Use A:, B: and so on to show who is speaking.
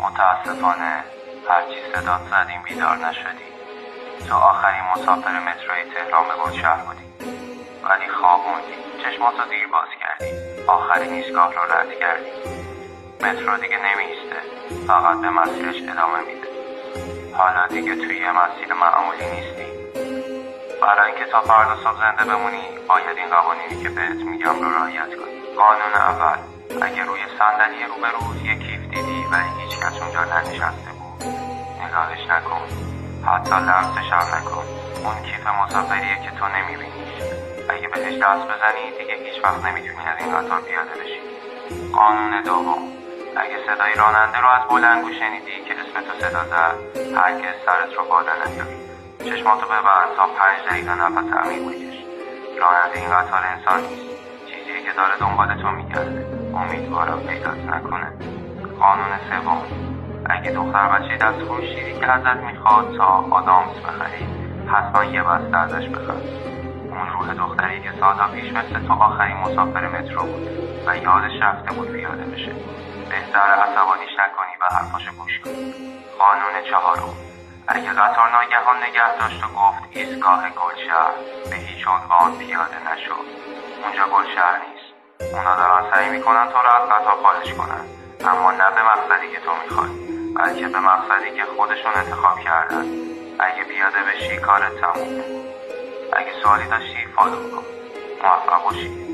A: متاسفانه هرچی صدات زدیم بیدار نشدی. تو آخرین مسافر متروی تهران به گلشهر بودی، ولی خوابوندی، چشماتو دیر باز کردی، آخرین ایستگاه رو رد کردی. مترو دیگه نمیسته، فقط به مسیرش ادامه میده. حالا دیگه توی یه مسیر معمولی نیستی. برای اینکه تا فردا صبح زنده بمونی باید این قوانینی که بهت میگم رو رعایت کنی. قانون اول، اگه روی صندلی روبروت یه کیف دیدی ولی هیچ کس اونجا ننشسته بود، نگاهش نکن، حتی لمسش هم نکن. اون کیف مسافریه که تو نمیبینیش. اگه بهش دست بزنی دیگه هیچ وقت نمیتونی از این قطار پیاده بشی. قانون دوم، اگه صدای راننده رو از بلندگو شنیدی که اسم تو صدا زد، هرگز سرت رو بالا نیاری. چشماتو ببند تا 5 دقیقه نفس عمیق بکش. راننده این قطار انسان نیست، چیزیه که داره دنبال تو میگرده. امیدوارم پیدات نکنه. قانون سوم، اگه دختر بچه دست فروشی که ازت میخواد تا آدامس بخری، حتما یه بسته ازش بخر. اون روح دختری که سالها پیش مثل تو آخرین مسافر مترو بود و یادش رفته بود پیاده بشه. بهتر عصبانیش نکنی و حرفاشو گوش کنی. قانون چهارم، اگه قطار ناگهان نگه داشت و گفت ایستگاه گلشهر، به هیچ عنوان پیاده نشو. اونجا گلشهر نیست. اونا دارن سعی میکنن تو رو از قطار خارج کنن، اما نه به مقصدی که تو میخوای، بلکه به مقصدی که خودشون انتخاب کردن. اگه پیاده بشی کارت تمومه. اگه سوالی داشتی فالو کن. موفق باشی.